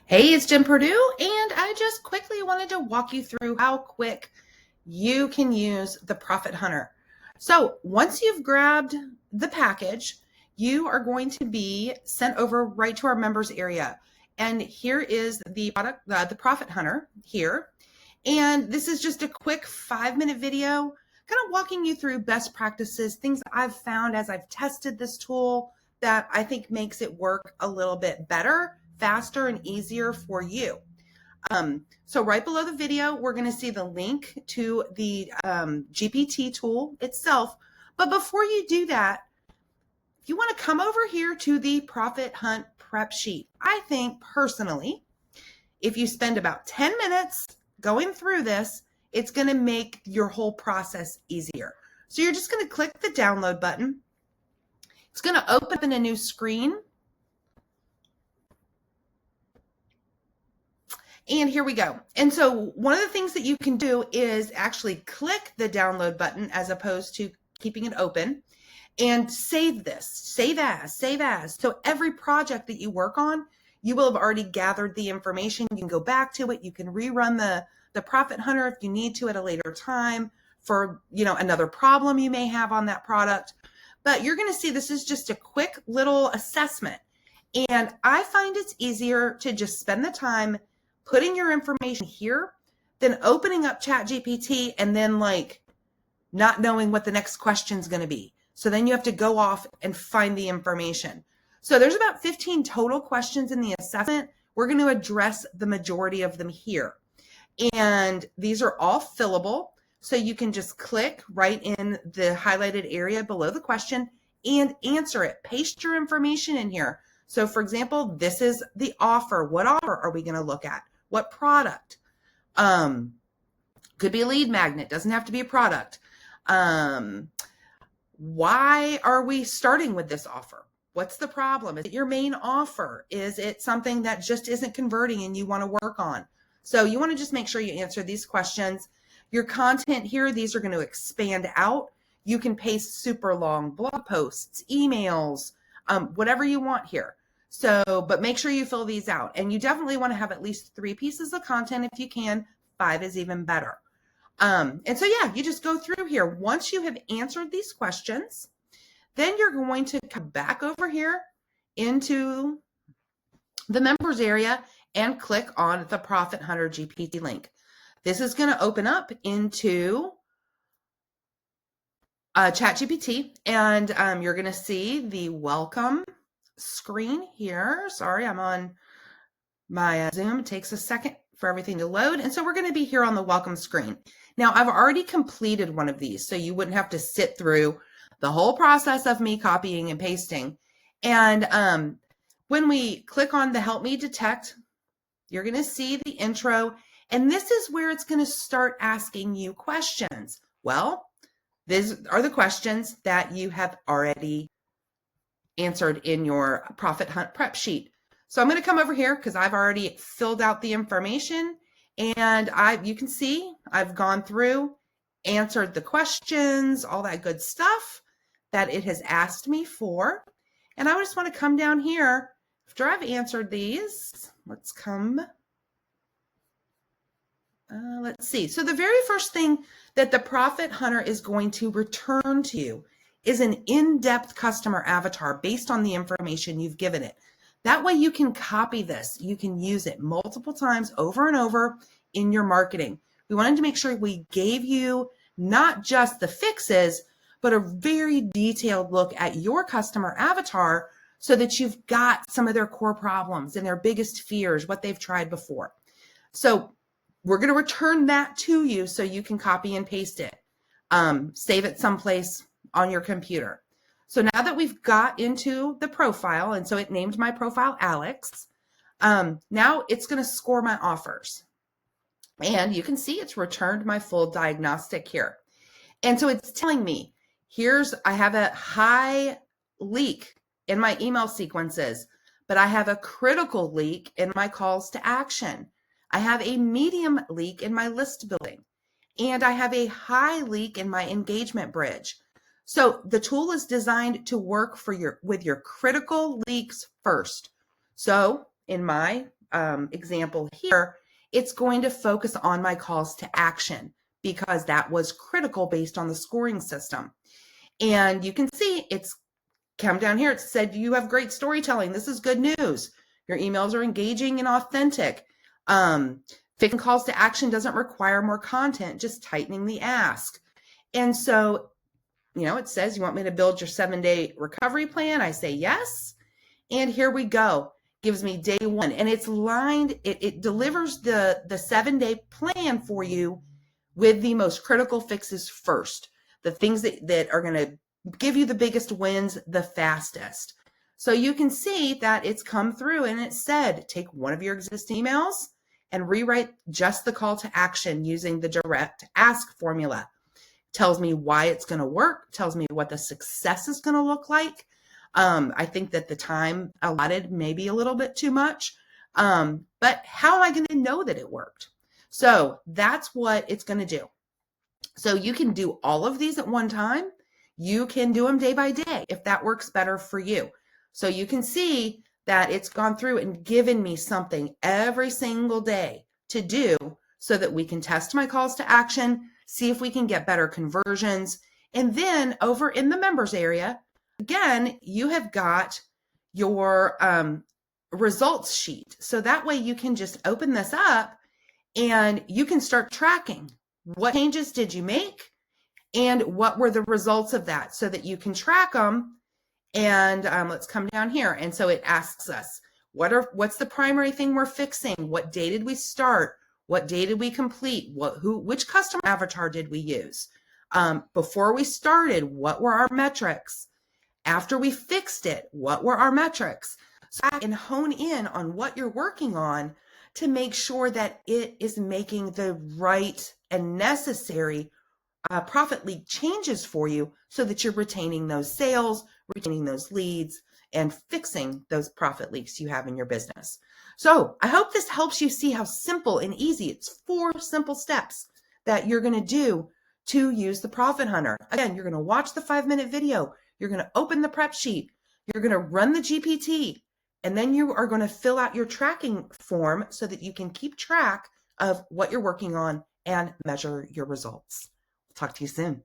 Hey, it's Jen Purdue, and I just quickly wanted to walk you through how quick you can use the Profit Hunter. So once you've grabbed the package, you are going to be sent over right to our members area. And here is the product, the Profit Hunter here. And this is just a quick 5-minute video, kind of walking you through best practices, things that I've found as I've tested this tool that I think makes it work a little bit better, faster, and easier for you. So right below the video, we're going to see the link to the GPT tool itself. But before you do that, if you want to come over here to the Profit Hunt prep sheet, I think personally, if you spend about 10 minutes going through this, it's going to make your whole process easier. So you're just going to click the download button. It's going to open a new screen. And here we go. And so one of the things that you can do is actually click the download button as opposed to keeping it open and save this, save as. So every project that you work on, you will have already gathered the information. You can go back to it. You can rerun the Profit Hunter if you need to at a later time for, another problem you may have on that product. But you're going to see this is just a quick little assessment. And I find it's easier to just spend the time putting your information here than opening up ChatGPT and then not knowing what the next question is going to be. So then you have to go off and find the information. So there's about 15 total questions in the assessment. We're going to address the majority of them here. And these are all fillable. So you can just click right in the highlighted area below the question and answer it. Paste your information in here. So for example, this is the offer. What offer are we going to look at? What product? Could be a lead magnet. Doesn't have to be a product. Why are we starting with this offer? What's the problem? Is it your main offer? Is it something that just isn't converting and you want to work on? So you want to just make sure you answer these questions. Your content here, these are going to expand out. You can paste super long blog posts, emails, whatever you want here. So, but make sure you fill these out. And you definitely want to have at least 3 pieces of content if you can. 5 is even better. And so, yeah, you just go through here. Once you have answered these questions, then you're going to come back over here into the members area and click on the Profit Hunter GPT link. This is going to open up into ChatGPT, and you're going to see the welcome screen here. Sorry, I'm on my Zoom. It takes a second for everything to load. And so we're going to be here on the welcome screen. Now, I've already completed one of these, so you wouldn't have to sit through the whole process of me copying and pasting. And when we click on the Help Me Detect, you're going to see the intro. And this is where it's going to start asking you questions. Well, these are the questions that you have already answered in your Profit Hunt prep sheet. So I'm going to come over here because I've already filled out the information, and you can see I've gone through, answered the questions, all that good stuff that it has asked me for. And I just want to come down here after I've answered these. Let's come. Let's see. So the very first thing that the Profit Hunter is going to return to you is an in-depth customer avatar based on the information you've given it. That way you can copy this. You can use it multiple times over and over in your marketing. We wanted to make sure we gave you not just the fixes, but a very detailed look at your customer avatar so that you've got some of their core problems and their biggest fears, what they've tried before. So we're going to return that to you so you can copy and paste it. Save it someplace on your computer. So now that we've got into the profile, and so it named my profile Alex, now it's going to score my offers. And you can see it's returned my full diagnostic here. And so it's telling me, I have a high leak in my email sequences, but I have a critical leak in my calls to action. I have a medium leak in my list building, and I have a high leak in my engagement bridge. So the tool is designed to work with your critical leaks first. So in my example here, it's going to focus on my calls to action because that was critical based on the scoring system. And you can see it's come down here. It said, you have great storytelling. This is good news. Your emails are engaging and authentic. Fixing calls to action doesn't require more content, just tightening the ask. And so, it says, you want me to build your 7-day recovery plan? I say yes. And here we go. Gives me day 1. And it's lined, it delivers the 7-day plan for you with the most critical fixes first. The things that are going to give you the biggest wins the fastest. So you can see that it's come through and it said, take one of your existing emails and rewrite just the call to action using the direct ask formula. Tells me why it's going to work, tells me what the success is going to look like. I think that the time allotted may be a little bit too much, but how am I going to know that it worked? So that's what it's going to do. So you can do all of these at one time. You can do them day by day if that works better for you. So you can see that it's gone through and given me something every single day to do so that we can test my calls to action, see if we can get better conversions. And then over in the members area, again, you have got your results sheet. So that way you can just open this up and you can start tracking. What changes did you make? And what were the results of that so that you can track them? And let's come down here. And so it asks us, what's the primary thing we're fixing? What day did we start? What day did we complete? Which customer avatar did we use? Before we started, what were our metrics? After we fixed it, what were our metrics? So I can hone in on what you're working on to make sure that it is making the right and necessary profit leak changes for you so that you're retaining those sales, retaining those leads, and fixing those profit leaks you have in your business. So I hope this helps you see how simple and easy. It's 4 simple steps that you're going to do to use the Profit Hunter. Again, you're going to watch the 5-minute video. You're going to open the prep sheet. You're going to run the GPT, and then you are going to fill out your tracking form so that you can keep track of what you're working on and measure your results. Talk to you soon.